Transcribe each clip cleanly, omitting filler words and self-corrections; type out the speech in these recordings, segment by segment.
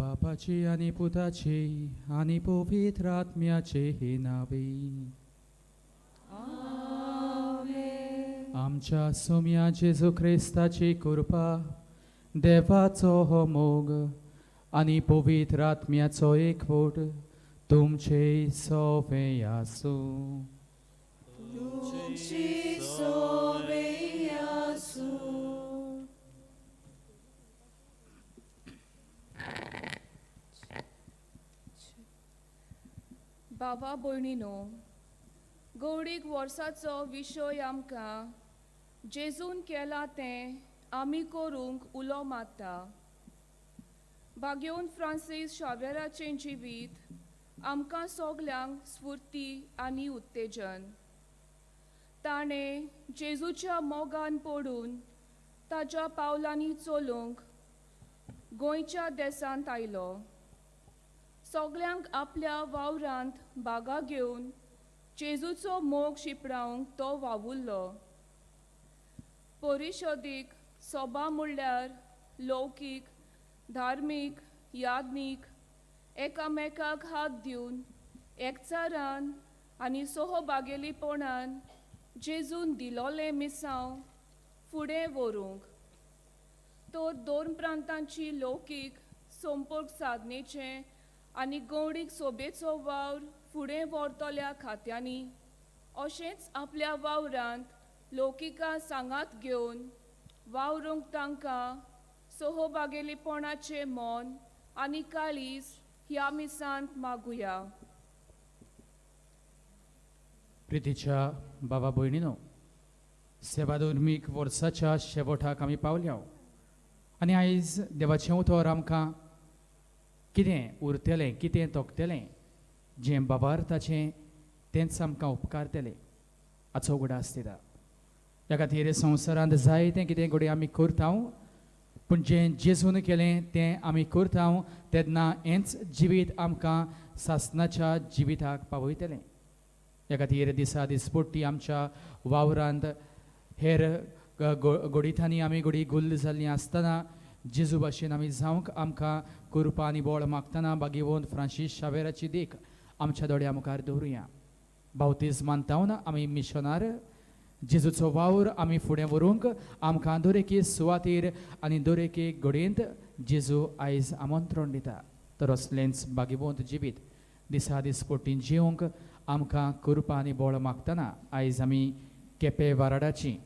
बापाचे आणि पुताचे आणि पवित्र आत्म्याचे हे नावे. आमच्या सोम्या जेजू ख्रिस्ताची कृपा, देवाचो हो मोग आणि पवित्र आत्म्याचो एकवट तुमचे सोबे आसूं. बाबा भयणीनो, गौडीक वर्साचो विशय आमकां जेजून केला तें आमी करूंक उलो मारता. बागेवन फ्रांसीस शावेराचें जिवीत आमकां सगल्यांक स्फूर्ती आनी उत्तेजन. ताणें जेजूच्या मोगान पडून ताच्या पावलांनी चलूंक गोंयच्या देसांत आयलो. सगल्यांक आपल्या वावरांत बागा घेवन जेजूचो मोग शिपडावंक तो वावुरलो. परिशदीक सभा म्हणल्यार लौकीक, धार्मीक, याज्ञीक एकामेकाक हात दिवन एकचारान आनी सहभागेलीपणान जेजून दिलोलें मिसांव फुडें व्हरूंक. तर दोन प्रांतांची लौकीक संपर्क साधनेचें आनी गौडीक सोबेचो वावर फुडें व्हरतल्या खात्यांनी अशेंच आपल्या वावरांत लौकिकां सांगात घेवन वावरूंक तांकां सहभागेलीपणाचें मोन आनी काळीज ह्या मिसांत मागुया. प्रितीच्या बाबा भयणीनो, सेवाधर्मीक वर्साच्या शेवटाक आमी पावल्या आनी आयज देवाचें उतर आमकां कितें उरतलें, कितें तोखतलें, जें बाबार्थाचें तेंच आमकां उपकारतलें हाचो उगडास दिता. ह्या खातीर संवसारांत जायतें कितें घडये आमी करता, पूण जें जेजून केलें तें आमी करता तेन्ना हेंच जिवीत आमकां सासणाच्या जिविताक पावयतलें. ह्या खातीर दिसा दिसपट्टी आमच्या वावरांत हेर घोडितांनी आमी घोडी गुल्ल जाल्लीं आसतना जेजू भाशेन आमी जावंक आमकां कृपा आनी बळ मागतना बागेवंत फ्रांसीस शावेराची देख आमच्या दोळ्या मुखार दवरुया. बावतीजमान तावन आमी मिशनार जेजूचो वावर आमी फुडें व्हरूंक आमकां दर एके सुवातेर आनी दर एके घडयेंत जेजू आयज आमंत्रण दिता. तर असलेंच बागेवंत जिवीत दिसा दिसपट्टीन जिवंक आमकां कृपा आनी बळ मागतना आयज आमी केपें वाराडाची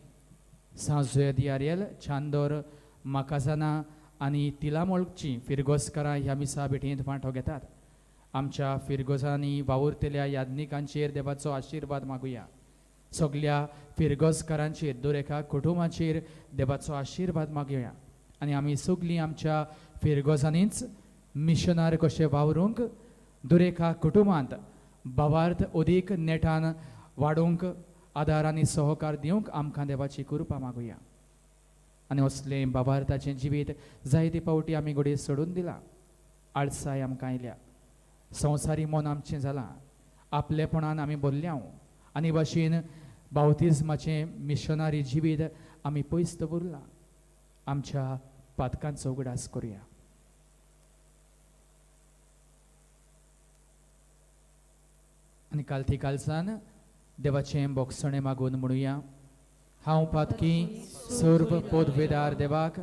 सांजुये दियारेल, चांदोर, माकाजाना आनी तिलामोळची फिरगोसकारां ह्या मिसा भेटेंत वांटो घेतात. आमच्या फिरगोजांनी वावुरतल्या याज्ञिकांचेर देवाचो आशिर्वाद मागुया. सगल्या फिरगोसकारांचेर दर एका कुटुंबाचेर देवाचो आशिर्वाद मागुया आनी आमी सगलीं आमच्या फिरगोजांनीच मिशनार कशें वावरूंक दर एका कुटुंबांत भावार्थ अदीक नेटान वाडोवंक आदार आनी सहकार दिवंक आमकां देवाची कृपा मागुया. आनी असलें भावार्थाचें जिवीत जायते फावटी आमी घडये सोडून दिलां. आळसाय आमकां आयल्या, संवसारी मन आमचें जालां, आपलेपणान आमी भरल्या आनी भाशेन बावतिजमाचें मिशनारी जिवीत आमी पयस दवरलां. आमच्या पातकांचो उगडास करुया. आनी कालथी कालसान देवाचें बोगसणें मागून म्हणुया. हांव पातकी सर्व पदवेदार देवाक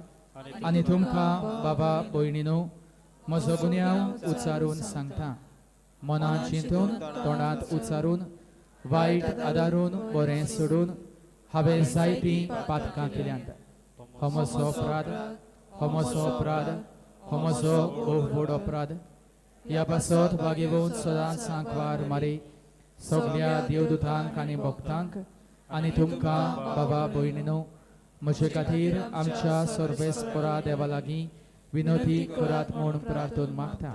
आनी तुमकां बाबा भयणीनो म्हजो गुन्यांव उच्चारून सांगता. मनांत चिंतून, तोंडांत उच्चारून, वायट आदारून, बरें सोडून हांवें जायतीं पातकां केल्यांत. हो म्हजो अपराध, हो म्हजो अपराध, हो म्हजो खूब व्हड अपराध. ह्या पासत बागेवंत सदांच सांकवार मारी सगल्या देवदूतांक आनी भक्तांक आनी तुमकां बाबा भयणीनो म्हजे खातीर आमच्या सर्वेस्परा देवा लागीं विनोदी करात म्हूण प्रार्थना मागता.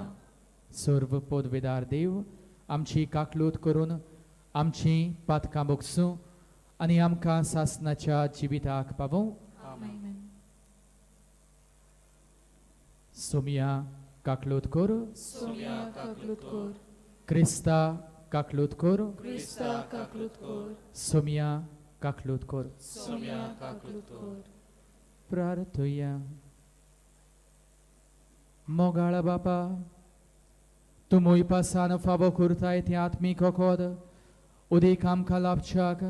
सर्व पदवेदार देव आमची काकलूत करून आमची पातकां बोगसूं आनी आमकां सासणाच्या जिविताक पावूं. सोमिया काकलूत कर, क्रिस्ता काकलूत कर, सोमिया काकलूत कर. प्रार्थया. Mogal Bapa, tu mój pasano fabo kurtaj tiat mi kokod, udikam kalapchak,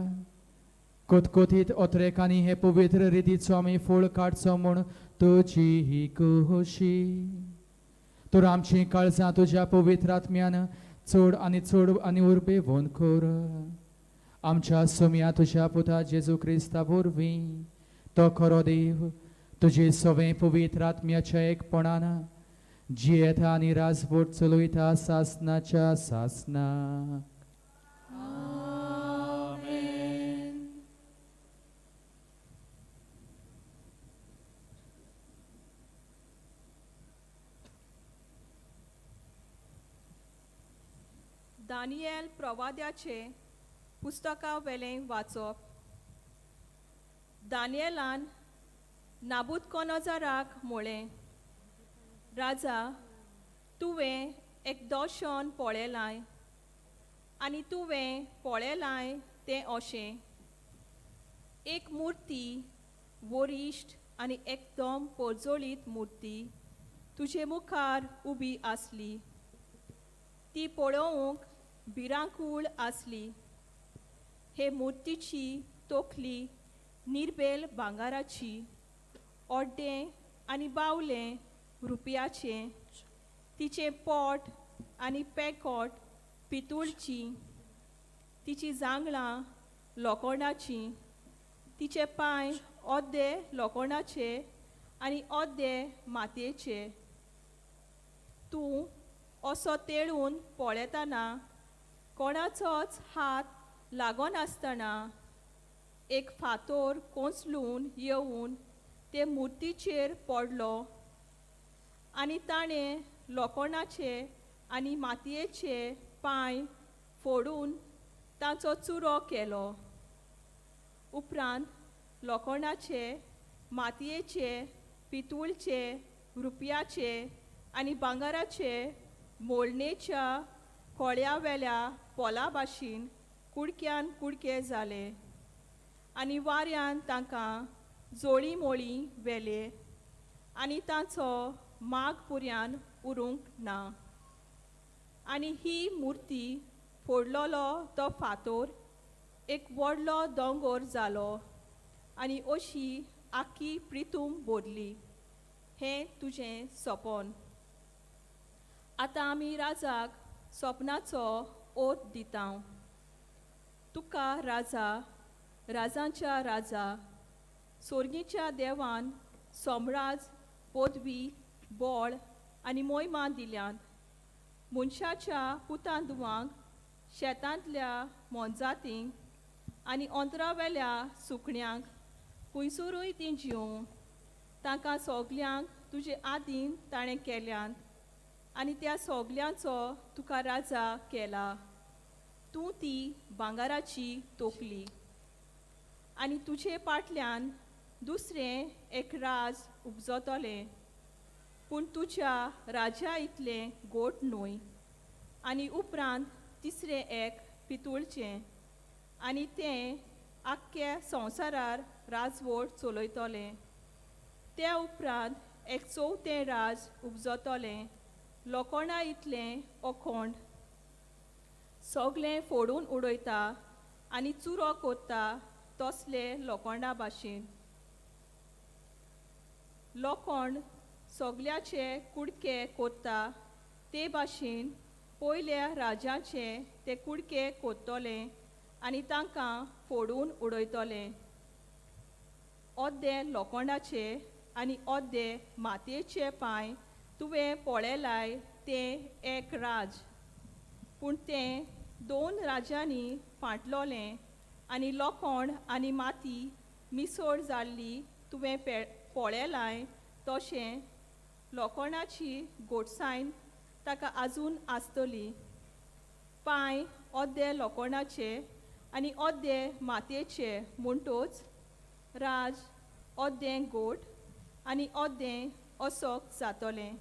कोतकोतीत ओत्रेकांनी हे पवित्र रितीचो आमी फूल काडचो म्हूण तुजी ही कुशी तर आमची काळजां तुज्या पवित्र आत्म्यान चड आनी उर्बेवून कर आमच्या सोम्या तुज्या पुता जेजू क्रिस्ता वरवीं तो खरो देव तुजे सगळे पवित्र आत्म्याच्या एकपणान जियेता आनी राजवट चलयता सासनाच्या सासनाक. दानियेल प्रवाद्याचे पुस्तका वेलें वाचप. दानियेलान नाबुदकोनोजाराक म्हळें, राजा, तुवें एक दर्शन पळयलां आनी तुवें पळयलां तें अशें. एक मुर्ती वरिश्ट आनी एकदम परजोळीत मुर्ती तुजे मुखार उबी आसली. ती पळोवंक भिरांकूळ आसली. हे मुर्तीची तोखली निर्बेल भांगाराची, ओड्डें आनी बावलें रुपयाचें, तिचें पोट आनी पेकोट पितूळचीं, तिचीं जांगलां लोखंडाचीं, तिचे पांय ओद्दे लोखंडाचे आनी ओद्दे मातयेचे. तूं असो तेळून पळयतना कोणाचोच हात लागोनासतना एक फातोर कोंचलून येवन ते मुर्तीचेर पडलो आनी ताणें लोखंडाचे आनी मातयेचे पांय फोडून ताचो चुरो केलो. उपरांत लोखंडाचे, मातयेचे, पितूळचे, रुपयाचे आनी भांगाराचे मोळणेच्या कोळ्यावेल्या पोला भाशेन कुडक्यान कुडके जाले आनी वाऱ्यान तांकां जोळी मोळी वेले आनी तांचो माग पुर्यान उरूंक ना. आनी ही मुर्ती फोडलोलो तो फातोर एक व्हडलो दोंगर जालो आनी अशी आख्खी प्रितूम भरली. हें तुजें सोपोन. आतां आमी राजाक सोपनाचो ओत दिता. तुका राजा, राजांच्या राजा, सोर्गीच्या देवान सोमराज, पदवी, बोळ आनी मोयमा दिल्यात. मनशाच्या पुतांदुवांक, शेतांतल्या मोनजातींक आनी अंतरावेल्या सुकण्यांक खुंयसरूय तीं जिवं. तांकां सोगल्यांक तुजे आदीन ताणें केल्यात आनी त्या सोगल्यांचो तुका राजा केला. तूं ती भांगाराची तोखली. आनी तुजे फाटल्यान दुसरें एक राज उपजतलें, पूण तुज्या राजा इतलें गोट न्हय. आनी उपरांत तिसरें एक पितूळचें आनी तें आख्ख्या संवसारार राजवट चलयतलें. त्या उपरांत एक चवथें राज उपजतलें, लोखंडा इतलें अखंड, सगलें फोडून उडयता आनी चुरो कोत्ता तसलें लोखंडा भाशेन. लोखंड सगल्याचे कुडके कोत्ता ते भाशेन पयल्या राजाचे ते कुडके कोत्तले आनी तांकां फोडून उडयतले. ओद्दे लोखंडाचे आनी ओद्दे मातयेचे पांय तुवें पळयलाय तें एक राज, पूण तें 2 राजांनी फाटलोलें आनी लोखंड आनी माती मिसळ जाल्ली तुवें पळयलाय तशें लोखंडाची घोटसायन ताका आजून आसतली. पांय ओद्दे लोखंडाचे आनी ओद्दे मातयेचे म्हणटूच राज ओद्दें गोट आनी ओद्दें असोक जातलें.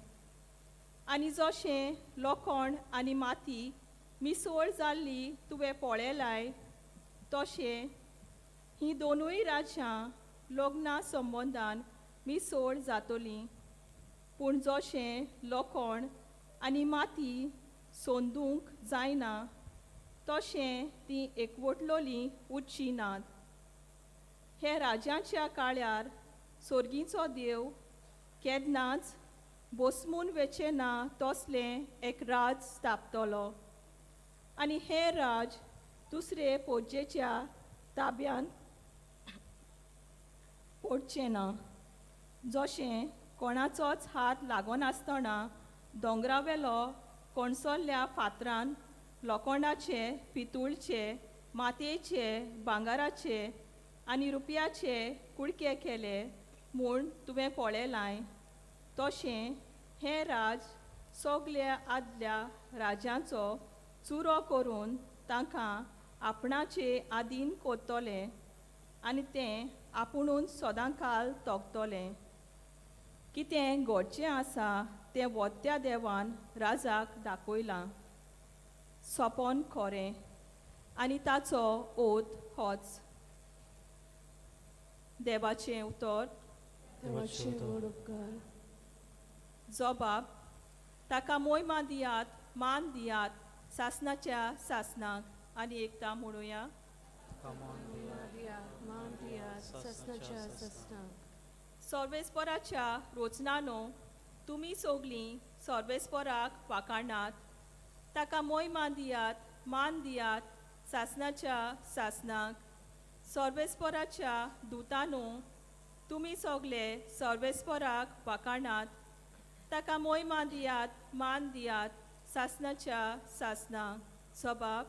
आनी जशें लोखंड आनी माती मिसळ जाल्ली तुवें पळयलाय तशें हीं दोनूय राजां लग्ना संबंदान मिसळ जातलीं. पूण जशें लोखण आनी माती सोंदूंक जायना तशें ती एकवटलोली उरची नात. हे राजांच्या काळार सोर्गीचो देव केन्नाच बसमून वेचेना तसलें एक राज स्थापतलो आनी हे राज दुसरे पोजेच्या ताब्यान पडचें ना. जशें कोणाचोच हात लागोनासतना दोंगरावेलो कोणसोल्ल्या फातरान लोखंडाचे, पितूळचे, मातयेचे, भांगाराचे आनी रुपयाचे कुडके केले म्हूण तुवें पळयलां, तशें हें राज सगल्या आदल्या राजांचो चुरो करून तांकां आपणाचे आदीन कोत्तोलें आनी तें आपुणूच सदांकाल तोगतोलें. कितें घडचें आसा तें वोत्त्या देवान राजाक दाखयलां. सोपोन खरें आनी ताचो ओत होच. देवाचें उतर. जबाब. ताका मोहिमा दियात, मान दियात, सासनाच्या सासनाक. आनी एकदां म्हणुया. सर्वेस्पराच्या रोचनानो तुमी सोगलीं सर्वेस्पराक वाखाणात. ताका मोहिमा दियात, मान दियात, सासनाच्या सासनाक. सर्वेस्पराच्या दुतानो तुमी सोगले सर्वेस्पराक वाखाणात. ताका मोहिमा दियात, मान दियात, सासनाच्या सासनाक. जबाब.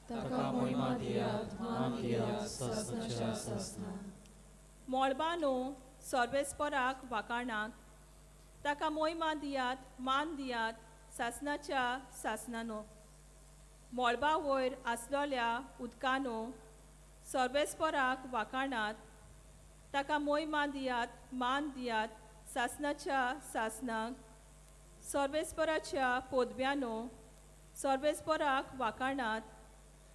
ताका मोहिमा दियात, मान दियात, सासनाच्या सासनाक. मोळबानो सर्वेस्पराक वाखाणाक. ताका मोहिमा दियात, मान दियात, सासनाच्या सासनानो. मोळबा वयर आसलोल्या उदकानो सर्वेस्पराक वाखाणात. ताका मोहिमा दियात, मान दियात, सासनाच्या सासनाक. सर्वेस्पराच्या पोदब्यानो सर्वेस्पराक वाखाणात.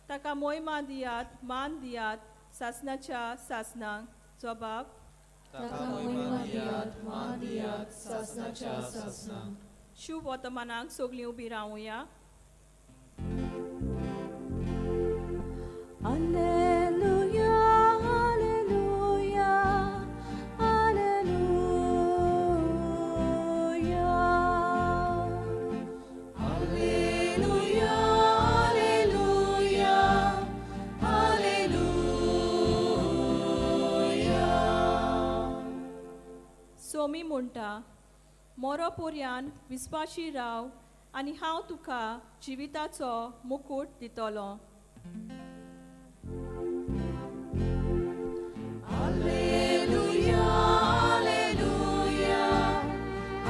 ताका मोहिमा दियात, मान दियात, सासनाच्या सासनाक. जबाब. ताका मोहिमा दियात, मान दियात, सासनाच्या सासनाक. शुभ वर्तमानाक सोगलीं उबी रावुया. Alleluia, alleluia, alleluia. Alleluia, alleluia, alleluia. Somi म्हणटा, मोरो पर्यान विस्वाशी राव आनी हांव तुका जिविताचो मुकूट दितलो. Alleluia, alleluia,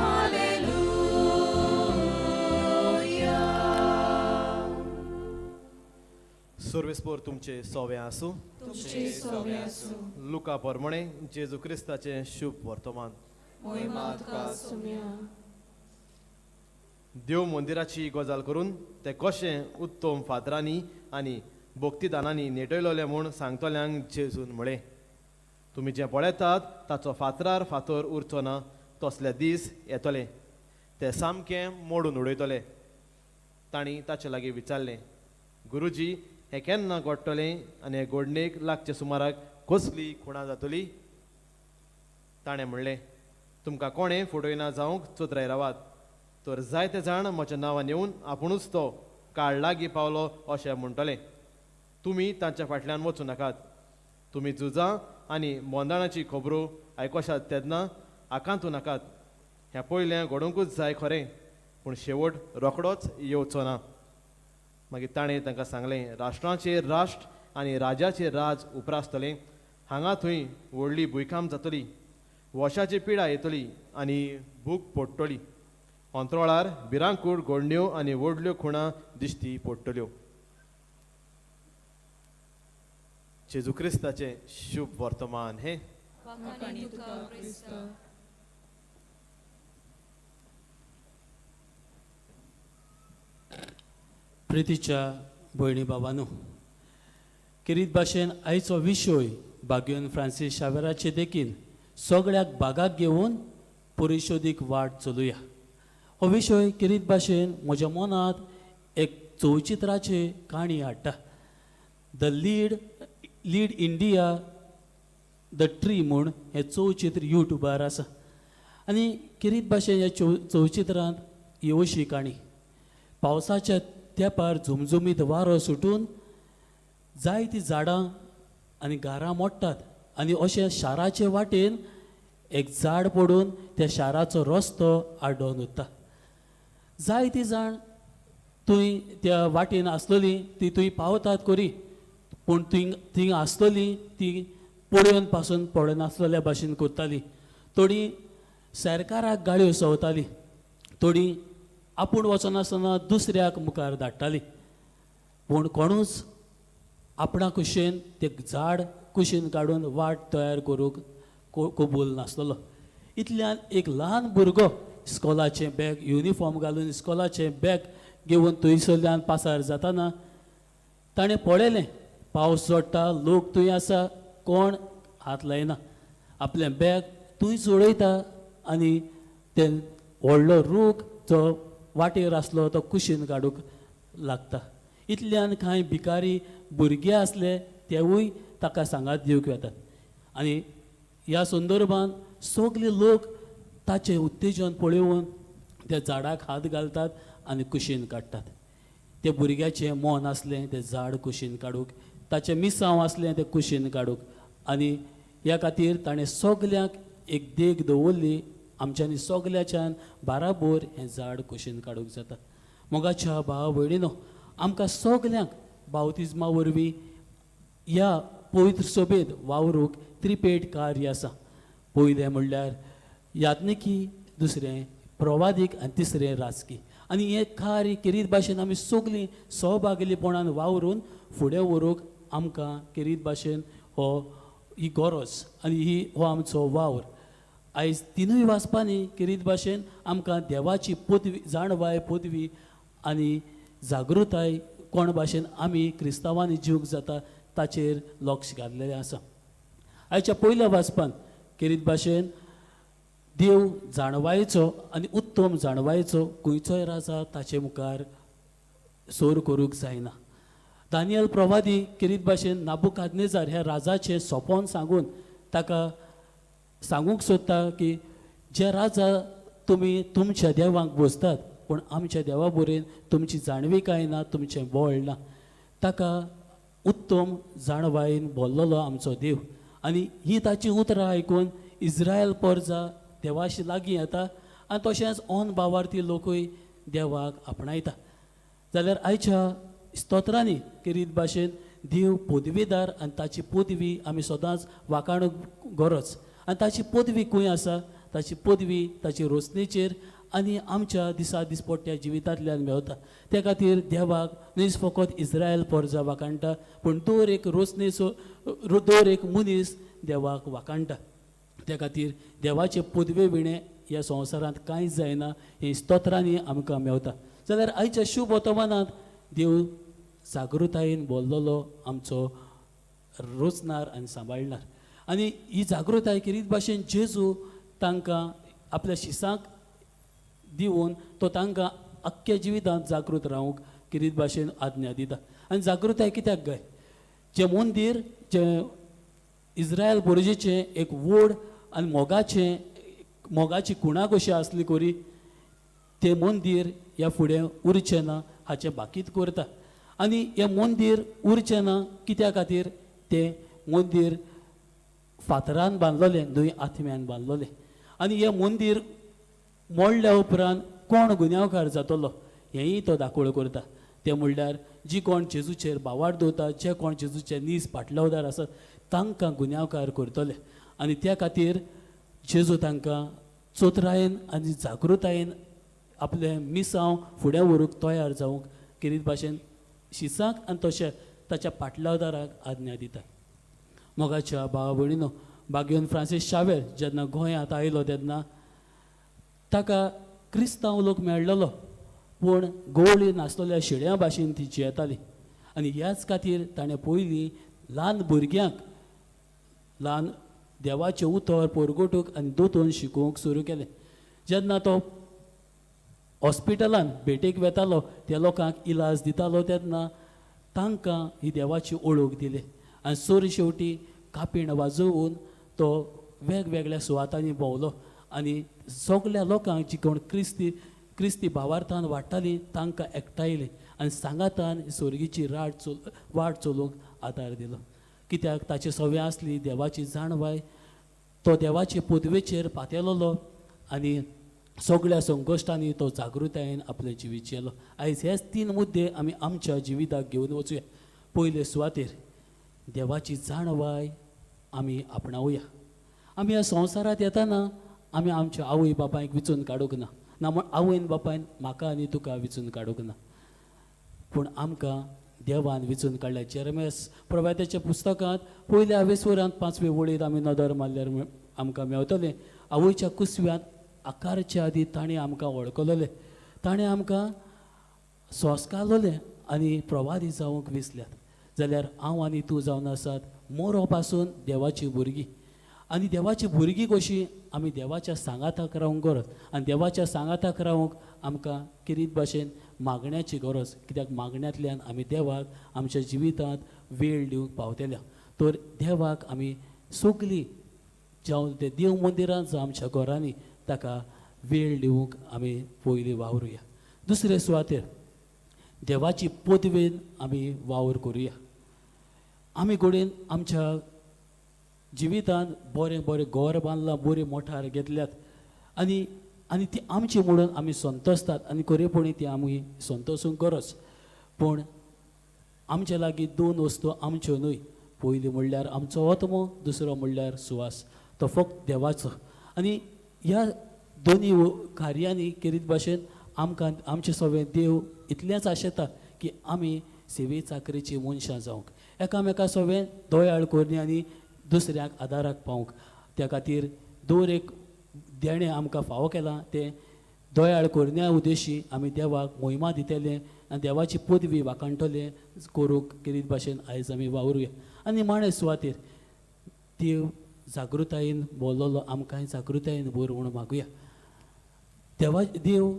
alleluia. सर्वेस्पोर तुमचे सोवे आसूं. तुमचे सोवे आसूं. लुका पोरमणे जेजू क्रिस्ताचें शुभ वर्तमान. मोहिमा तुका सुम्या. देव मंदिराची गजाल करून ते कशें उत्तम फातरांनी आनी भक्तिदानांनी नेटयलोले म्हूण सांगतल्यांक जेजून म्हळें. तुमी जें पळयतात ताचो फातरार फातर उरचो ना तसले दीस येतले. ते सामकें मोडून उडयतले. तांणी ताचे लागीं विचारलें, गुरुजी हें केन्ना घडटलें आनी हे घडणेक लागचे सुमाराक कसली खुणां जातली? ताणें म्हणलें, तुमकां कोणें फुडयना जावंक चोत्राय रावात. तर जायते जाण म्हज्या नांवान येवन आपुणूच तो काळ लागीं पावलो अशें म्हणटले. तुमी तांच्या फाटल्यान वचूं नाकात. तुमी झुजां आनी मोंदाणाची खबरो आयकोशात तेन्ना आकांतूं नाकात. हें पयलें घडोवंकूच जाय खरें, पूण शेवट रोखडोच येवचो ना. मागीर ताणें तांकां सांगलें, राष्ट्रांचेर राष्ट्र आनी राजाचेर राज उपरासतलें. हांगा थंय व्हडली भुंयकाम जातली. वशाची पिडा येतली आनी भूक पडटली. अंतराळार भिरांकूळ घडण्यो आनी व्हडल्यो खुणां दिश्टी पडटल्यो. जेजू क्रिस्ताचें शुभ वर्तमान हें. वाखाणी तुका क्रिस्त. प्रितीच्या भयणी बाबांनो, किरीत भाशेन आयचो विशय बागयोन फ्रांसीस शावेराचे देखीन सगळ्याक बागाक घेवन परिशोधीक वाट चलुया. हो विशय किरीत भाशेन म्हज्या मनांत एक चौचित्राची काणी हाडटा. The lead India the tree म्हूण हें चौचित्र यूट्यूबार आसा. आनी किरीत भाशेन ह्या चौचित्रांत ही अशी काणी. पावसाच्या तेंपार झुमझुमीत वारो सुटून जायतीं झाडां आनी घरां मोडटात आनी अशे शाराचे वाटेन एक झाड पडून त्या शाराचो रस्तो आड्डोवन उरता. जायतीं जाण थंय त्या वाटेन आसलेलीं ती थंय पावतात खरी, पूण थंय आसलेलीं ती पळोवन पासून पडनासलेल्या भाशेन करतालीं. थोडीं सरकाराक गाळयो सवतालीं, थोडीं आपूण वचनासतना दुसऱ्याक मुखार धाडटालीं. पूण कोणूच आपणा कुशेन तें झाड कुशीन काडून वाट तयार करूंक कबूल नासलेलो. इतल्यान एक ल्हान भुरगो इस्कॉलाचें बॅग, युनिफॉर्म घालून इस्कॉलाचें बॅग घेवन थंयसरल्यान पासार जाताना ताणें पळयलें पावस जोडटा, लोक थंय आसा, कोण हात लायना. आपलें बॅग थंयच उडयता आनी तें व्हडलो रूख जो वाटेर आसलो तो कुशीन काडूंक लागता. इतल्यान कांय भिकारी भुरगे आसले तेवूय ताका सांगात दिवंक येतात. आनी ह्या संदर्भान सगळे लोक ताचें उत्तेजन पळोवन त्या झाडाक हात घालतात आनी कुशीन काडटात. त्या भुरग्याचें मन आसलें तें झाड कुशीन काडूंक, ताचें मिसांव आसलें तें कुशीन काडूंक. आनी ह्या खातीर ताणें सगल्यांक एक देख दवरली, आमच्यांनी सगल्याच्यान बाराबोर हें झाड कुशीन काडूंक जाता. मोगाच्या भाव भयणीनो, आमकां सगल्यांक बावतिजमा वरवीं ह्या पवित्र सभेत वावरूंक त्रिपेट कार्य आसा. पयलें म्हणल्यार यात्निकी, दुसरें प्रवादीक आनी तिसरें राजकी. आनी हें कार्य किरीत भाशेन आमी सगळीं सहभागिलीपणान वावरून फुडें व्हरूंक आमकां किरीत भाशेन ही गरज आनी हो आमचो वावर. आयज तिनूय वाचपांनी किरीत भाशेन आमकां देवाची पदवी, जाणवाय पदवी आनी जागृताय कोण भाशेन आमी क्रिस्तांवांनी जिवंक जाता ताचेर लक्ष घातलेलें आसा. आयच्या पयल्या वाचपान किरीत भाशेन देव जाणवायेचो आनी उत्तम जाणवायेचो खंयचोय राजा ताचे मुखार सोर करूंक जायना. दानियल प्रवादी किरीत भाशेन नाबुकादनेजार ह्या राजाचें सोपोन सांगून ताका सांगूंक सोदता की जे राजा तुमी तुमच्या देवाक बोसतात, पूण आमच्या देवा बरेन तुमची जाणविकाय ना, तुमचें बळ ना. ताका उत्तम जाणवायेन बोल्लोलो आमचो देव. आनी ही ताची उतरां आयकून इस्रायल परजा देवाशी लागीं येता आनी तशेंच ओन भावार्थी लोकूय देवाक आपणायता. जाल्यार आयच्या स्तोत्रांनी किरीत भाशेन देव पदवीदार आनी ताची पदवी आमी सदांच वाखाणूंक गरज. आनी ताची पदवी खंय आसा? ताची पदवी ताची रोसणेचेर आनी आमच्या दिसा दिसपट्ट्या जिवितांतल्यान मेवता. त्या खातीर देवाक न्हय फकत इस्रायल परजा वाखाणटा, पूण दर एक रोसणेचो दर एक मनीस देवाक वाखाणटा. त्या खातीर देवाचे पदवे विणे ह्या संवसारांत कांयच जायना हें स्तोत्रांनी आमकां मेवता. जाल्यार आयच्या शुभ वर्तमानांत देव जागृतायेन बोल्लोलो आमचो रोचणार आनी सांबाळणार. आनी ही जागृताय किरीत भाशेन जेजू तांकां आपल्या शिसांक दिवन तो तांकां आख्ख्या जिवितांत जागृत रावंक किरीत भाशेन आज्ञा दिता. आनी जागृताय कित्याक गाय? जें मंदीर जें इस्रायल बोरजेचें एक व्हड आनी मोगाची कुणा कशी आसली कोरी, तें मंदीर ह्या फुडें उरचें ना हाचें बाकीत करता. आनी हें मंदीर उरचें ना कित्या खातीर? तें मंदीर फातरान बांदलोलें, न्हय आत्म्यान बांदलोलें. आनी हें मंदीर मोडल्या उपरांत कोण गुन्यांवकार जातलो हेंय तो दाखोळ करता. तें म्हणल्यार जी कोण जेजूचेर बावाड दवरता, जे कोण जेजूचे नीज पाटलावदार आसात तांकां गुन्यांवकार करतले. आनी त्या खातीर जेजू तांकां चोत्रायेन आनी जागृतायेन आपलें मिसांव फुडें व्हरूंक तयार जावंक किरीत भाशेन शिसांक आनी तशें ताच्या पाटलावदाराक आज्ञा दिता. मोगाच्या भावा भयणीनो, बागेवन फ्रांसीस शावेर जेन्ना गोंयांत आयलो तेन्ना ताका क्रिस्तांव लोक मेळ्ळलो, पूण गवळी नासलेल्या शेळ्या भाशेन ती जियेताली. आनी ह्याच खातीर ताणें पयलीं ल्हान भुरग्यांक ल्हान देवाचें उतर परगटूंक आनी दोतोवन शिकोवंक सुरू केलें. जेन्ना तो हॉस्पिटलान भेटेक वेतालो त्या लोकांक इलाज दितालो तेन्ना तांकां ही देवाची ओळख दिली आनी सोर शेवटी कापीण वाजोवन तो वेगवेगळ्या सुवातांनी भोंवलो आनी सगळ्या लोकांक जी कोण क्रिस्ती भावार्थान वाडटालीं तांकां एकठांयले आनी सांगातान स्वर्गीची वाट चलोवंक आदार दिलो कित्याक ताची सवय आसली देवाची जाणवाय तो देवाचे पदवेचेर पातेलोलो आनी सगळ्या संकश्टांनी तो जागृतायेन आपलें जिवीत जियेलो आयज हेच 3 मुद्दे आमी आमच्या जिविताक घेवन वचुया पयले सुवातेर देवाची जाणवाय आमी आपणावया आमी ह्या संवसारांत येताना आमी आमच्या आवय बापायक विचून काडूंक ना आवयन बापायन म्हाका आनी तुका विचून काडूंक ना पूण आमकां देवान विचून काडल्या जेरमेस प्रवाद्याच्या पुस्तकांत पयल्या 20 वरांत 5वे वळेंत आमी नदर मारल्यार आमकां मेवतलें आवयच्या कुसव्यांत आकारच्या आदी ताणें आमकां वळखलोलें ताणें आमकां सोंस्कारलोलें आनी प्रवादी जावंक विसल्यात जाल्यार हांव आनी तूं जावन आसात मोरो पासून देवाची भुरगीं आनी देवाची भुरगीं कशीं आमी देवाच्या सांगाताक रावंक गरज आनी देवाच्या सांगाताक रावंक आमकां किरीत भाशेन मागण्याची गरज कित्याक मागण्यांतल्यान आमी देवाक आमच्या जिवितांत वेळ दिवंक पावतल्या तर देवाक आमी सगळीं जावं ते देव मंदिरांत जावं आमच्या घरांनी ताका वेळ दिवंक आमी पयलीं वावरुया दुसरे सुवातेर देवाची पदवेन आमी वावर करुया आमी घडयेन आमच्या जिवितांत बरें बरें घर बांदलां बरी मोठार घेतल्यात आनी ती आमची म्हणून आमी संतोसतात आनी खरेपणी ती आमी संतोसूंक गरज पूण आमचे लागीं 2 वस्तू आमच्यो न्हय पयली म्हणल्यार आमचो आत्मो दुसरो म्हणल्यार सुवास तो फक्त देवाचो आनी ह्या दोनी कार्यांनी किरीत भाशेन आमकां आमचे सगळे देव इतलेंच आशेता की आमी सेवे चाकरेची मनशां जावंक एकामेका सगळे दोयाळ कोरनी आनी दुसऱ्याक आदाराक पावंक त्या खातीर एक देणें आमकां फावो केलां तें दोयाळ कोरन्या उद्देशी आमी देवाक मोहिमा दितले आनी देवाची पदवी वाकाणटले करूंक किरीत भाशेन आयज आमी वावरुया आनी माणे सुवातेर देव जागृतायेन बोललो आमकांय जागृतायेन भर म्हूण मागुया देव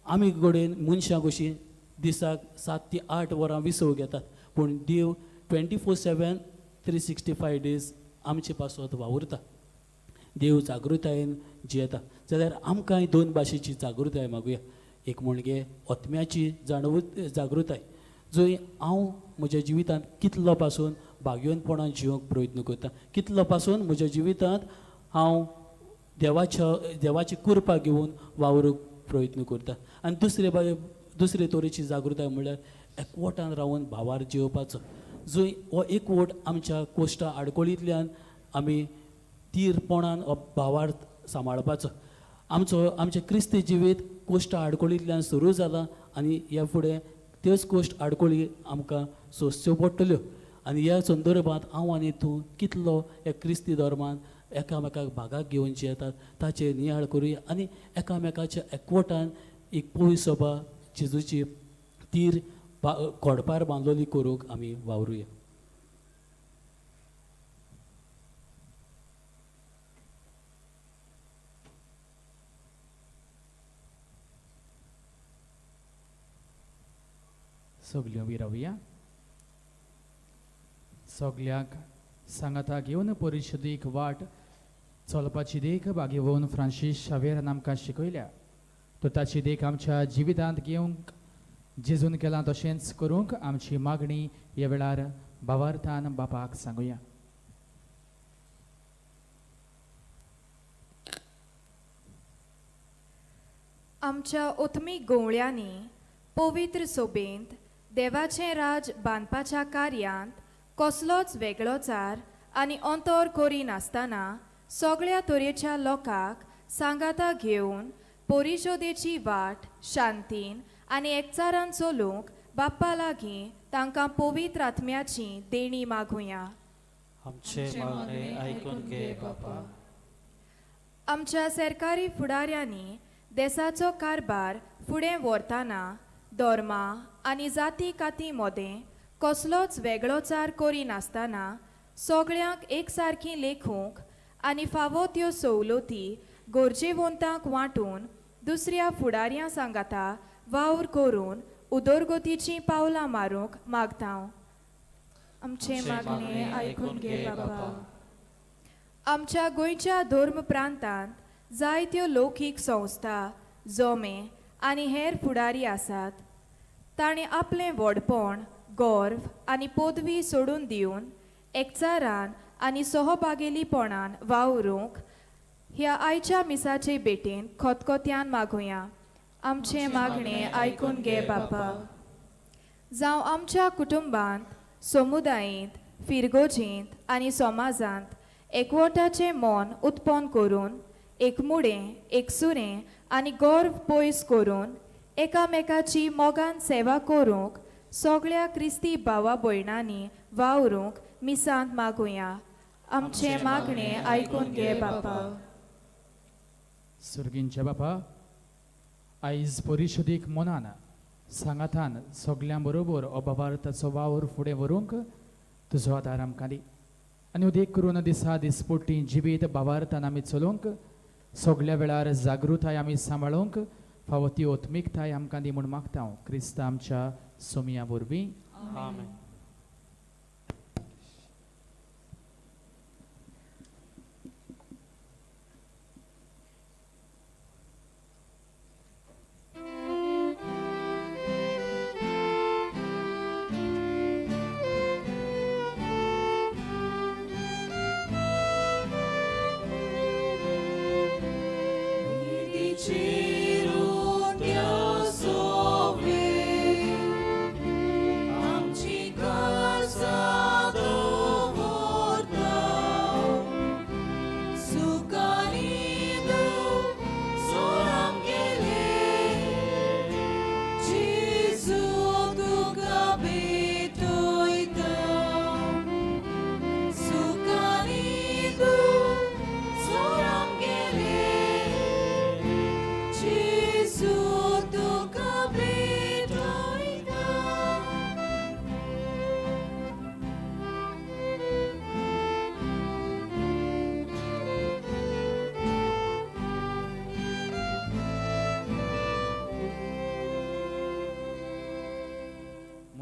आमी घडयेन मनशां कशीं दिसाक 7 ते 8 वरां विसव घेतात पूण देव 24/7 365 days आमचे पासत वावुरता देव जागृतायेन जियेता जाल्यार आमकांय 2 भाशेची जागृताय मागुया एक म्हणजे आत्म्याची जागृताय जंय हांव म्हज्या जिवितांत कितलो पासून भाग्यवानपणान जिवंक प्रयत्न करता कितलो पासून म्हज्या जिवितांत हांव देवाची कृपा घेवन वावरूंक प्रयत्न करता आनी दुसरे तरेची जागृताय म्हणल्यार एकवटान रावन भावार जिवपाचो जंय हो एकवट आमच्या कोश्टा आडकोळींतल्यान आमी तीरपणान भावार सांबाळपाचो आमचें क्रिस्ती जिवीत कोश्टा आडकोळींतल्यान सुरू जालां आनी ह्या फुडें त्योच कोश्ट आडकोळी आमकां सोंसच्यो पडटल्यो आनी ह्या संदर्भांत हांव आनी तूं कितलो ह्या क्रिस्ती धर्मान एकामेकाक भागाक घेवन जियेतात ताचेर नियाळ करुया आनी एकामेकाच्या एकवटान एक पवित्र सभा जेजूची तीर खोडपार बांदलोली करूंक आमी वावरुया सगल्यो विरावया सगल्याक सांगाता घेवन परिशदीक वाट चलपाची देख भाग्यवान फ्रांसीस शावेरान आमकां शिकयल्या तर ताची देख आमच्या जिवितांत घेवंक जेजून केलां तशेंच करूंक आमची मागणी ह्या वेळार भावार्थान बापाक सांगुया आमच्या ओथमीक गोवळ्यांनी पवित्र सोबेंत देवाचें राज बांदपाच्या कार्यांत कसलोच वेगळोचार आनी अंतर करी नासतना सगळ्या तरेच्या लोकांक सांगाता घेवन परिशोदेची वाट शांतीन आनी एकचारान चलूंक बाप्पा लागीं तांकां पवित्र आत्म्याची देणी मागुया आमचे मागणे आयकून घे बापा आमच्या सरकारी फुडाऱ्यांनी देशाचो कारबार फुडें व्हरतना धर्मा आनी जाती काती मोदें कसलोच वेगळोचार करी नासतना सगळ्यांक एकसारखी लेखूंक आनी फावो त्यो सवलती गोरजेवंतांक वांटून दुसऱ्या फुडाऱ्यां सांगाता वावर करून उदरगतीची पावलां मारूंक मागता. आमचे मागणे आयकून घे बाबा. आमच्या गोंयच्या धर्म प्रांतांत जायत्यो लौकीक संस्था, जोमे आनी हेर फुडारी आसात. ताणें आपलें व्हडपण, गौरव आनी पदवी सोडून दिवन एकचारान आनी सहभागिलीपणान वावरूंक ह्या आयच्या मिसाचे भेटेन खतखत्यान मागुया. आमचे मागणे आयकून घे बाबा. जावं आमच्या कुटुंबांत, समुदायींत, फिरगोजींत आनी समाजांत एकवटाचें मन उत्पन्न करून एकमुडें, एकसुरें आनी गौरव पयस करून एकामेकाची मोगान सेवा करूंक सगळ्या क्रिस्ती भावा भयणांनी वावरूंक मिसांत मागुया. आमचे मागणे आयकून घे बाबा. सुर्गींचे बापा, आयज परिशदीक मनान सांगातान सगळ्यां बरोबर अभावार्थाचो वावर फुडें व्हरूंक तुजो आदार आमकां दी. आनी उदेक करून दिसा दिसपट्टी जिवीत भावार्थान आमी चलोवंक सगळ्या वेळार जागृताय आमी सांबाळूंक फावो ती ओत्मिकताय आमकां दी म्हूण मागता हांव क्रिस्त आमच्या सोमिया वरवीं. आमेन.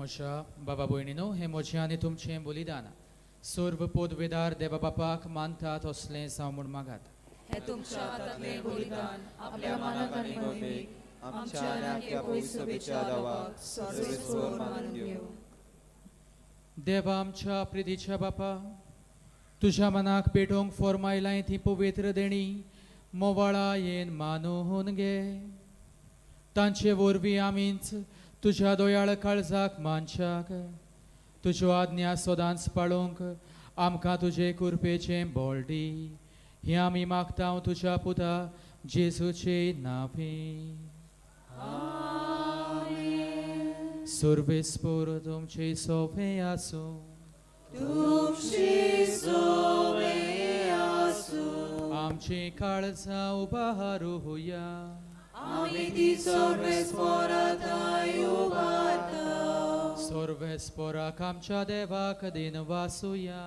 म्हज्या बाबा भयणीनो, हें म्हजें आनी तुमचें बलिदान सर्व पोदवेदार देवा बापाक मानतात असलें जावं म्हूण मागात. हे तुमच्या हातांतलें बलिदान आपल्या मनाक आनी मतीक आमच्या नाक्या पयसुबेच्या दावाक सर्वेस्वर मानून घेवं. देवा आमच्या प्रितीच्या बापा, तुज्या मनाक पेटोवंक फॉर्मायलाय ती पवित्र देणी मोवाळा येन मानून घे. तांचे वरवीं आमीच तुज्या दोयाळ काळजाक मानशाक तुज्यो आज्ञा सदांच पाळूंक आमकां तुजे कुरपेचें बोळ दी. हें आमी मागता तुज्या पुता जेजूचे नांवी. सर्वेस्पर तुमचे सोबे आसूं. आमची काळजां उबारूया. आमी ती सर्वेस्परांताय उबारता. सर्वेस्पराक आमच्या देवाक दिन वासुया.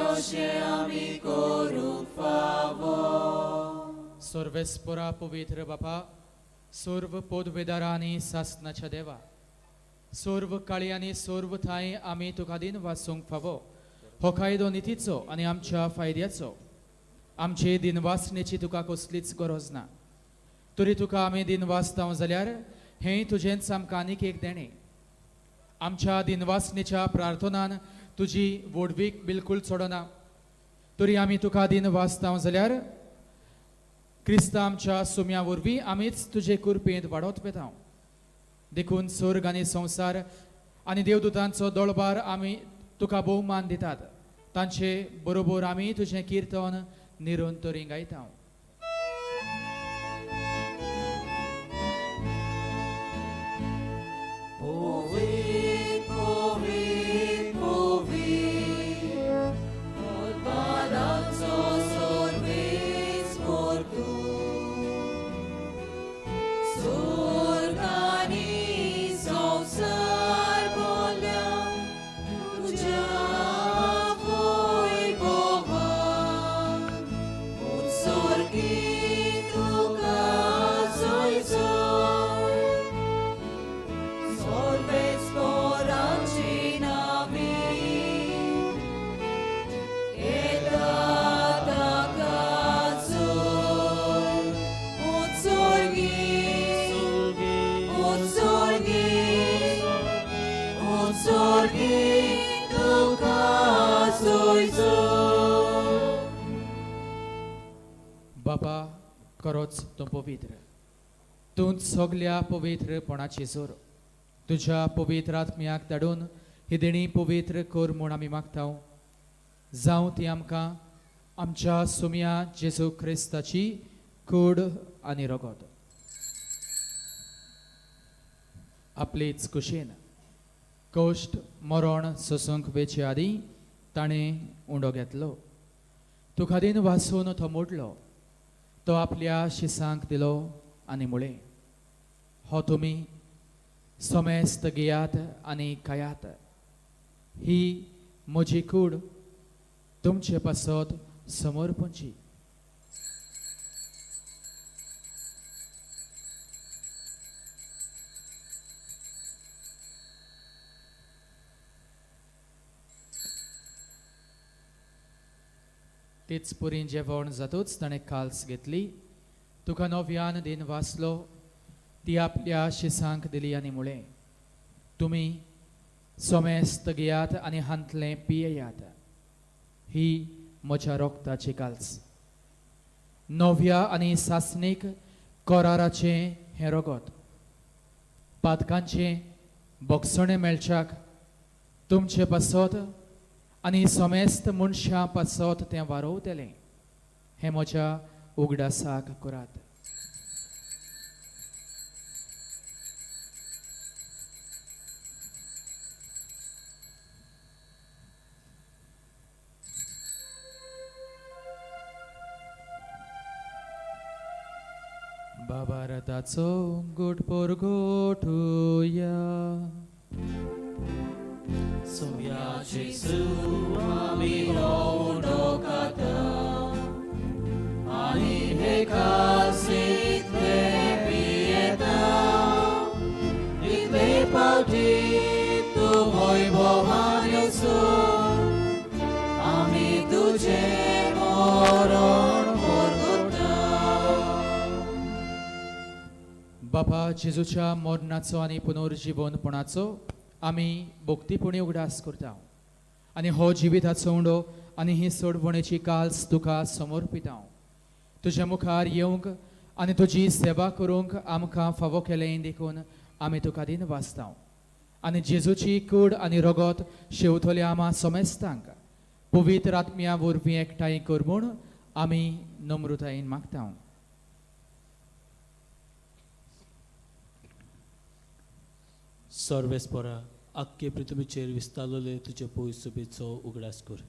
अशें आमी करूंक फावो. सर्वेस्परा पवित्र बापा, सर्व पोदवेदारांनी सासनाच्या देवा, सर्व काळी आनी सर्व थाय आमी तुका दिन वासूंक फावो. हो कायदो नितीचो आनी आमच्या फायद्याचो. आमचे दिन वासणेची तुका कसलीच गरज ना. तरी तुका आमी दिन वाचता जाल्यार हें तुजेंच आमकां आनीक एक देणें. आमच्या दिनवासणेच्या प्रार्थनान तुजी वडवीक बिलकुल चडना. तरी आमी तुका दिन वाचता जाल्यार क्रिस्त आमच्या सुम्या वरवीं आमीच तुजे कुरपेंत वाडत वेता. देखून स्वर्ग आनी संवसार आनी देवदूतांचो दळबार आमी तुका भोवमान दितात. तांचे बरोबर आमी तुजें किर्तन निरंतरी गायता. So बापा खरोच तो पवित्र तूं सगल्या पवित्रपणाची जोर तुझ्या पवित्र आत्म्याक धाडून ही देणी पवित्र कर म्हूण आमी मागता जावं ती आमकां आमच्या सुम्या जेजू क्रिस्ताची कूड आनी रगत आपलीच कुशीन कोश्ट मरण सोसूंक वेचे आदीं ताणें उंडो घेतलो तूं खादीन वासून तो मोडलो तो आपल्या शिसांक दिलो आनी म्हळें हो तुमी सोमेस्त घेयात आनी खायात ही म्हजी कूड तुमचे पासत समर्पणची तेच पुरीन जेवण जातूच ताणें काल्स घेतली तुका नव्यान दिन वाचलो ती आपल्या शिसांक दिली आनी म्हळें तुमी सोमेस्त घेयात आनी हांतलें पियेयात ही म्हज्या रोगताची काल्स नव्या आनी सासणीक कराराचें हें रगत पातकांचें बोगसणें मेळच्याक तुमचे पासत आनी सोमेस्त मनशां पासत तें वारोवतलें हें म्हज्या उगडासाक करात बाबारताचो गोट पोरगोटुया सोम्या जेजू आमी उंडो खाता आनी हे कासीतले पियेता इतले पावटी तूं वैभवान येसू आमी तुजे मरण परगोता बापा जेजूच्या मरणाचो आनी पुनर्जीवनपणाचो आमी भोक्तीपणी उगडास करता आनी हो जिविताचो उंडो आनी ही सोडवणेची काल्स तुका समर्पिता तुज्या मुखार येवंक आनी तुजी सेवा करूंक आमकां फावो केलें देखून आमी तुका दिन वाचता आनी जेजूची कूड आनी रगत शेवतल्या आमा सोमेस्तांक पवित्र आत्म्या वरवीं एकठांय कर म्हूण आमी नम्रतायेन मागता सर्वेस्परा आख्खे पृथ्वीचेर विस्तारलेले तुजे पयसुबेचो उगडास कर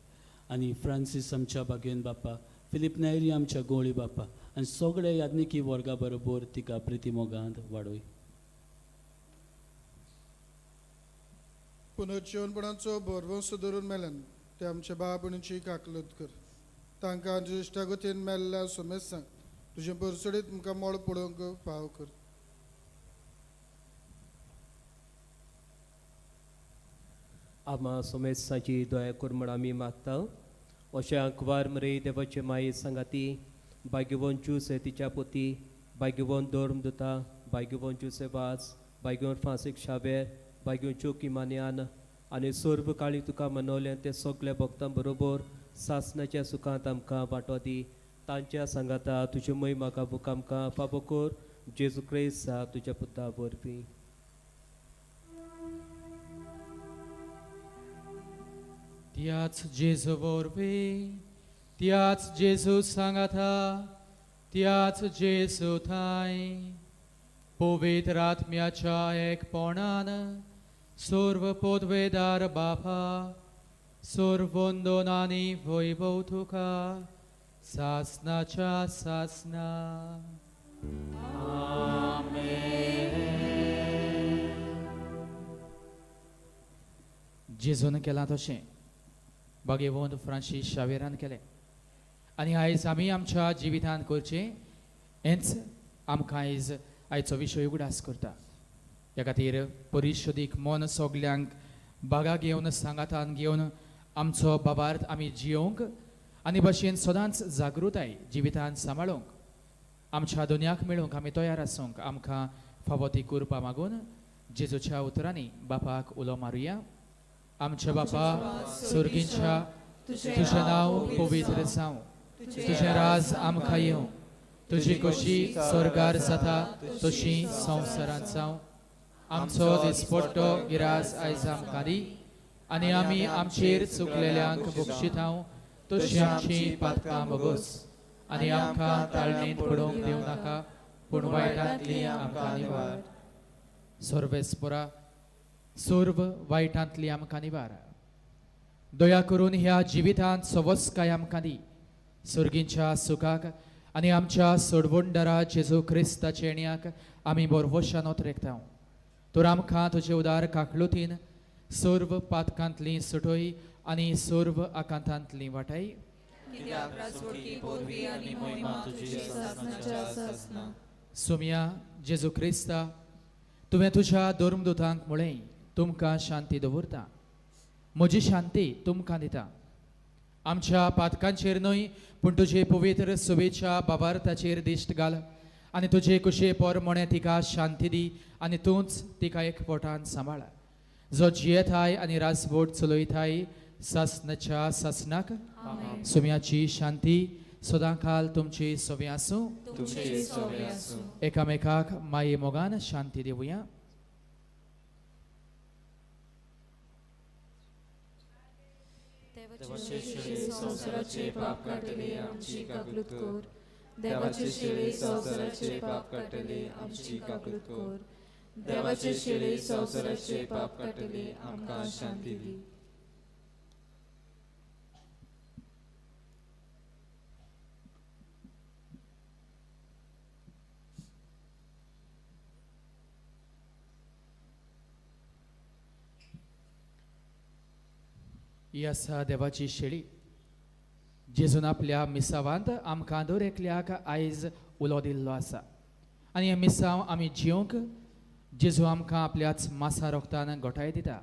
आनी फ्रांसीस आमच्या बागेन बापा फिलीप नायरी आमच्या गोळी बापा आनी सगळे याज्ञिकी वर्गा बरोबर तिका प्रितीमोगांत वाडय पुनर्जीवनपणाचो बोरवंस धरून मेल्यान ते आमच्या बाबणीची काकलत कर तांकां आमच्या इश्टागतीन मेल्ल्या सोमेस सांग तुजे परसडीत तुमकां मोळ पडोवंक फाव कर आमा सोमेसाची दया कर म्हण आमी मागता अशें अंकवार मरे देवाचे माये सांगाती भाग्यवन जूस तिच्या पोती भाग्यवन धर्म दोता भाग्यवन जुसे वास भाग्यवन फांसीक शावेर भाग्यवन चोकी मान्यान आनी सर्व काळी तुका मनवलें ते सगळे भक्तां बरोबर सासणाच्या सुखांत आमकां वांटो दी तांच्या सांगाता तुजे मै म्हाका बूक आमकां फाबो कर जेजू क्रिस्त तुज्या पुता वरवीं त्याच जेजू वरवीं त्याच जेजू सांगाता त्याच जेजू थाय पवित्र आत्म्याच्या एकपणान सर्व पदवेदार बापा सर्वोंदोनानी वैभव तुका सासनाच्या सासना जेजून केलां तशें भगवंत फ्रांसीस शावेरान केलें आनी आयज आमी आमच्या जिवितांत करचें हेंच आमकां आयचो विशय उगडास करता ह्या खातीर परिशोदीक मन सगल्यांक बागा घेवन सांगातान घेवन आमचो बाबार्थ आमी जियोंक आनी भशेन सदांच जागृताय जिवितांत सांबाळूंक आमच्या दुन्याक मेळूंक आमी तयार आसूंक आमकां फावो ती करपा मागून जेजूच्या उतरांनी बापाक उलो मारुया आमचे बापा सुर्गींच्या तुझें नांव पवित्र जावं तुझें राज आमकां येवं तुजी कशी स्वर्गार जाता तशी संवसारांत जावं आमचो दिसपट्टो गिरास आयज आमकां दी आनी आमी आमचेर चुकलेल्यांक बक्षितांव तशी आमची पातकां मोगोस आनी आमकां ताळणेंत पडोवंक दिवं नाका पूण वायटांतली आमकां निवार सर्वेस्परा सर्व वायटांतली आमकां निवार दया करून ह्या जिवितांत सवस्काय आमकां दी सुर्गींच्या सुखाक आनी आमच्या सोडवणदारा जेजू क्रिस्ताचे येण्याक आमी बोरवोशानोत रेखतांव तर आमकां तुजे उदार काकलुतीन सर्व पातकांतली सुटोय आनी सर्व आकांतांतली वाटाय कित्याक राजवटी पोरवी आनी महिमा तुजी सासणाच्या सासना सोम्या जेजू क्रिस्ता तुवें तुज्या धर्मदुतांक म्हळें तुमकां शांती दवरता म्हजी शांती तुमकां दिता आमच्या पातकांचेर न्हय पूण तुजे पवित्र सुबेच्या बाबार्थाचेर दिश्ट घाल आनी तुजे कुशे पोरमोणे तिका शांती दी आनी तूंच तिका एकवटान सांबाळ जो जियेताय आनी राजवट चलयताय सासणाच्या सासनाक सोम्याची शांती सदांकाल तुमची सोबे आसूं तुमचे सोबे आसूं एकामेकाक माये मोगान शांती दिवया देवाचे शिळे संवसाराचे पाप काटले आमची काकलूत कोर देवाचे शिळे संवसाराचे पाप काटले आमची काकलूत कोर देवाचे शिळे संवसाराचे पाप काटले आमकां शांती दी ही आसा देवाची शेळी जेजून आपल्या मिसावांत आमकां दर एकल्याक आयज उलो दिल्लो आसा आनी हें मिसांव आमी जियोंक जेजू आमकां आपल्याच मासा रोगतान घोटाय दिता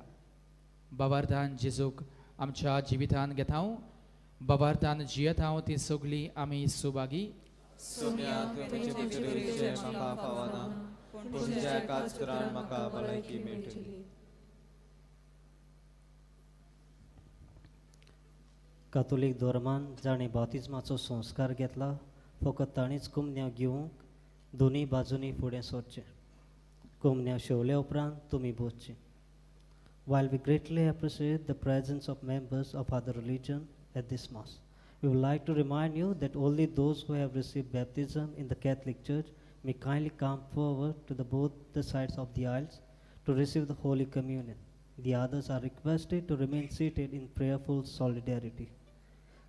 बाबार्थान जेजूक आमच्या जिवितान घेतांव बाबार्थान जियेत हांव ती सगळीं आमी सुभागी सोम्या तुमचे पितृचे म्हाका फावना पूण तुज्या एकाच करान म्हाका भलायकी मेळटली कातोलीक धर्मान जाणें बावतिजमाचो संस्कार घेतला फकत ताणीच कुमन्याव घेवंक दोनूय बाजूंनी फुडें सरचें कुमन्याव शेवल्या उपरांत तुमी बसचें While we greatly appreciate the presence of members of other religion at this Mass, we would like to remind you that only those who have received baptism in the Catholic Church may kindly come forward to both the sides of the aisles to receive the Holy Communion. The others are requested to remain seated in prayerful solidarity.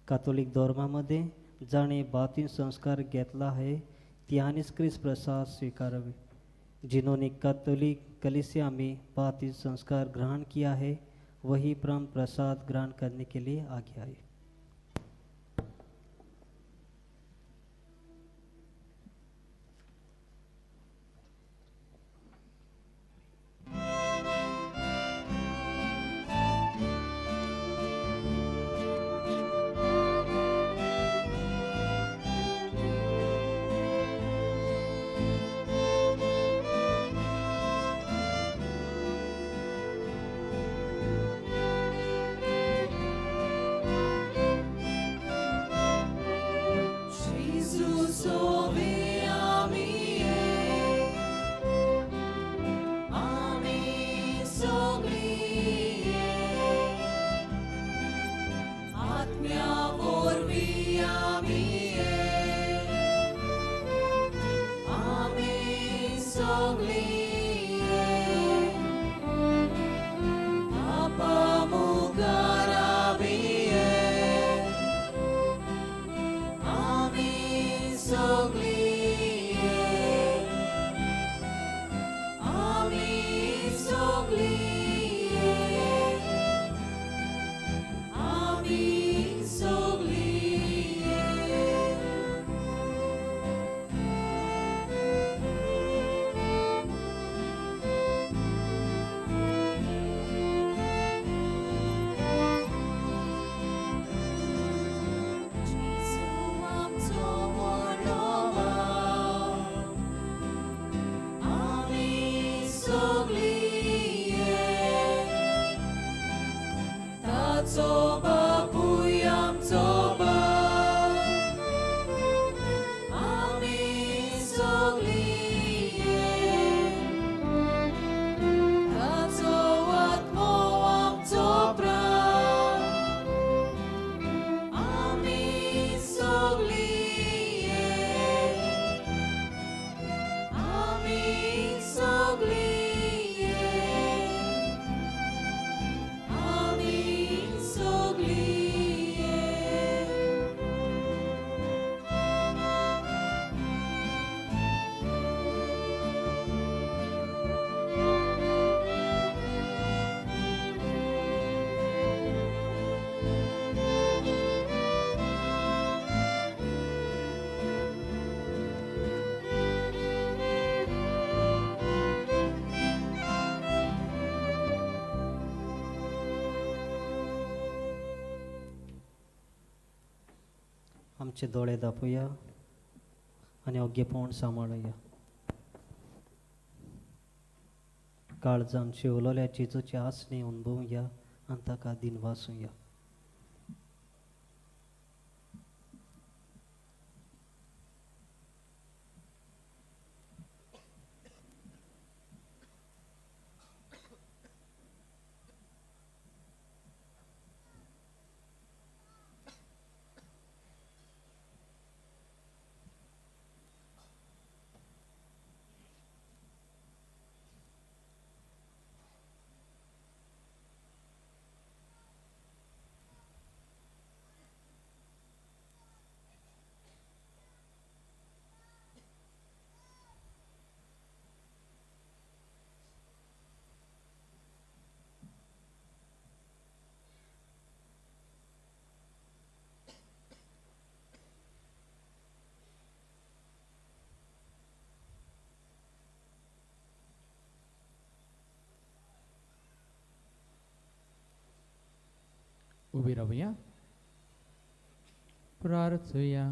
कातोलिक धर्मामध्ये जाणे बातिन संस्कार घेतला है त्यानेच ख्रिस्त प्रसाद स्वीकारावे जिन्होंने Catholic कलीसिया में बातिन संस्कार ग्रहण किया है वही परम प्रसाद ग्रहण करने के लिए आगे आए ताचो बापूय आमचो बाप आमी सगळीं ताचो आत्मो आमचो प्राण आमी सगळीं आमी सगळीं आमी सगळीं आमचे दोळे दापूया आणि ओग्गेपण सांबाळुया. काळजान शिवलोल्या जेजूची आसणी अनुभवुया आनी ताका दिनवासूया. उभी राहूया. प्रार्थूया.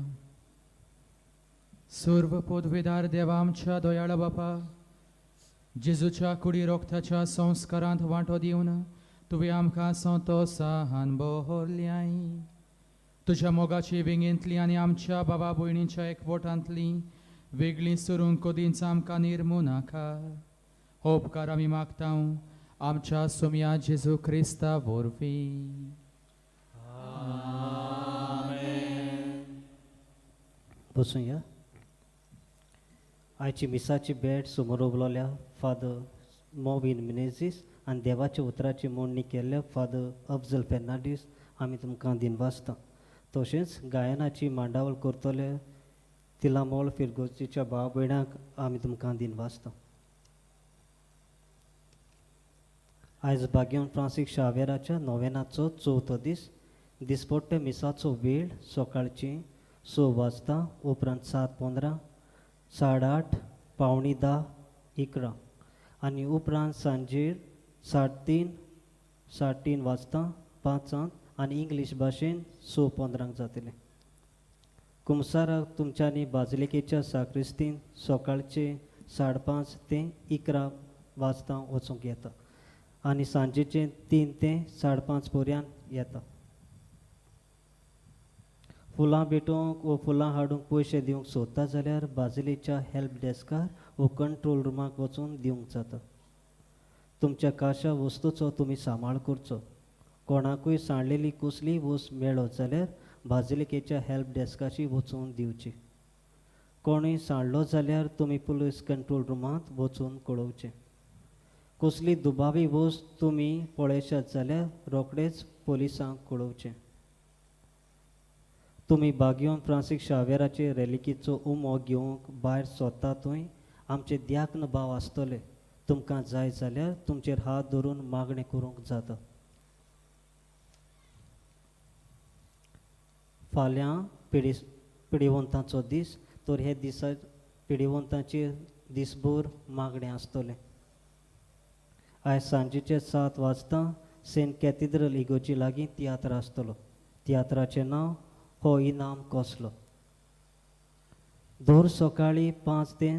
सर्व पदवीदार देवा आमच्या दयाळ बापा, जेजूच्या कुडी रोगताच्या संस्कारांत वांटो दिवन तुवें आमकां संतोषान भरल्याय. तुज्या मोगाची विंगेंतली आनी आमच्या बाबा भयणींच्या एकवटांतली वेगळी सरूंक कदींच आमकां निर्मू नाका. हो उपकार आमी मागता आमच्या सोम्या जेजू क्रिस्ता वरवीं. बसूया. आयची मिसाची भेट समोर उबलोल्या फादर मोविन मिनेझीस आनी देवाच्या उतराची मोडणी केल्ल्या फादर अफजल फेर्नांडीस आमी तुमकां दिनवासता. तशेंच गायनाची मांडावळ करतले तिलामोल फिरगोजीच्या भाव भयणाक आमी तुमकां दिनवासता. आयज भाग्यवन फ्रांसीक शावेराच्या नोवेनाचो चवथो दीस. दिसपट्टे मिसाचो वेळ सकाळची 6 वाजता उपरांत 7:15, 8:30, 9:45, 11 आनी उपरांत सांजेर 3:30, 3:30 वाजता 5 आनी इंग्लीश भाशेन 6:15 जातले. कुमसाराक तुमच्यांनी बाजलिकेच्या साक्रिस्तीन सकाळचे 5:30 ते 11 वाजता वचूंक येता आनी सांजेचे 3 ते 5:30 पर्यंत येता. फुलां भेटोवंक व फुलां हाडूंक पयशे दिवंक सोदता जाल्यार बाजलेच्या हेल्प डेस्कार व कंट्रोल रुमाक वचून दिवंक जाता. तुमच्या काशा वस्तूचो तुमी सांबाळ करचो. कोणाकूय सांडलेली कसलीय वस्त मेळत जाल्यार बाजलिकेच्या हेल्प डेस्काची वचून दिवची. कोणूय सांडलो जाल्यार तुमी पुलीस कंट्रोल रुमांत वचून कळोवचें. कसली दुबावी वस्त तुमी पळयशात जाल्यार रोखडेच पुलिसांक कळोवचें. तुमी बागयोन फ्रांसीक शावेराचे रेलिकेचो उमो घेवंक भायर सोदता थंय आमचे द्याक्न भाव आसतले. तुमकां जाय जाल्यार तुमचेर हात धरून मागणें करूंक जाता. फाल्यां पिडीवंतांचो दीस तर हे दिसा पिडीवंतांचेर दिसभर मागणें आसतलें. आयज सांजेचे 7 वाजता सेंट कॅथिड्रल इगोर्जी लागीं तियात्र आसतलो. तियात्राचें नांव हो इनाम कसलो. दर सकाळीं 5 ते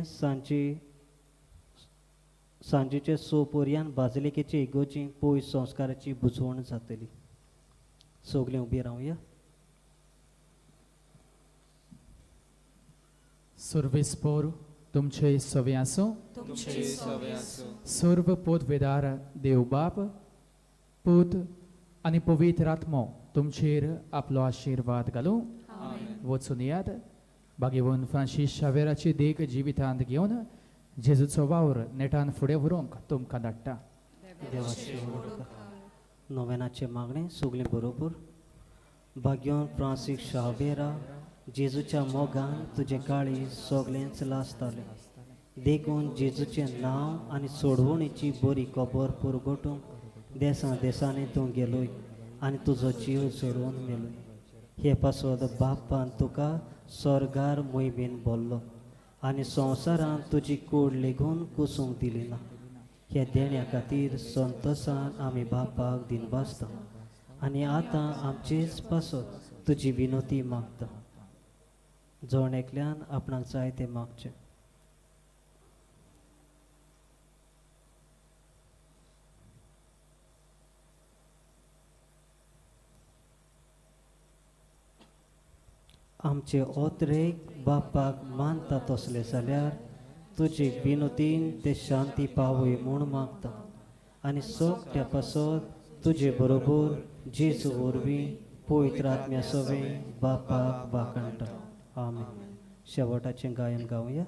सांजेचे 6 पर्यंत बाजलिकेचे इगोर्जींत पयस संस्काराची बुजवण जातली. सगलीं उबी रावया. सर्वेस्पोर तुमचे सवे आसूं. तुमचे सवे आसूं. सर्व पोतवेदार देव बाप पूत आनी पवित्र आत्मो तुमचेर आपलो आशिर्वाद घालूं. वचून यात भाग्यवन फ्रांसीस शावेराची देख जिवितांत घेवन जेजूचो वावर नेटान फुडें व्हरूंक तुमकां धाडटा. देवाची ओड कर. नोवेनाचे मागणे सगलीं बरोबर. भाग्यवान फ्रांसीस शावेरा जेजूच्या मोगान तुजे काळी सगळेंच लासताले देखून जेजूचें नांव आनी सोडवणेची बरी खबर पुरगोटूंक देसा देसांनी तूं गेलोय आनी तुजो जीव सोडून मेलोय. हे पासत बापान तुका स्वर्गार मोहिमेन भरलो आनी संवसारान तुजी कूड लेगून कुसूंक दिली ना. हे देण्या खातीर संतोशान आमी बापाक दिनबासता आनी आतां आमचेच पासत तुजी विनोती मागता. जोण एकल्यान आपणाक जाय तें मागचें. आमचे ओतरेक बापाक मानता तसले जाल्यार तुजी विनोतीन ते शांती पावय म्हूण मागता आनी सोगट्या पासत तुजे बरोबर जेजू वरवीं पवित्र आत्म्या सवे बापाक वाकणटा. आमेन. शेवटाचें गायन गावया.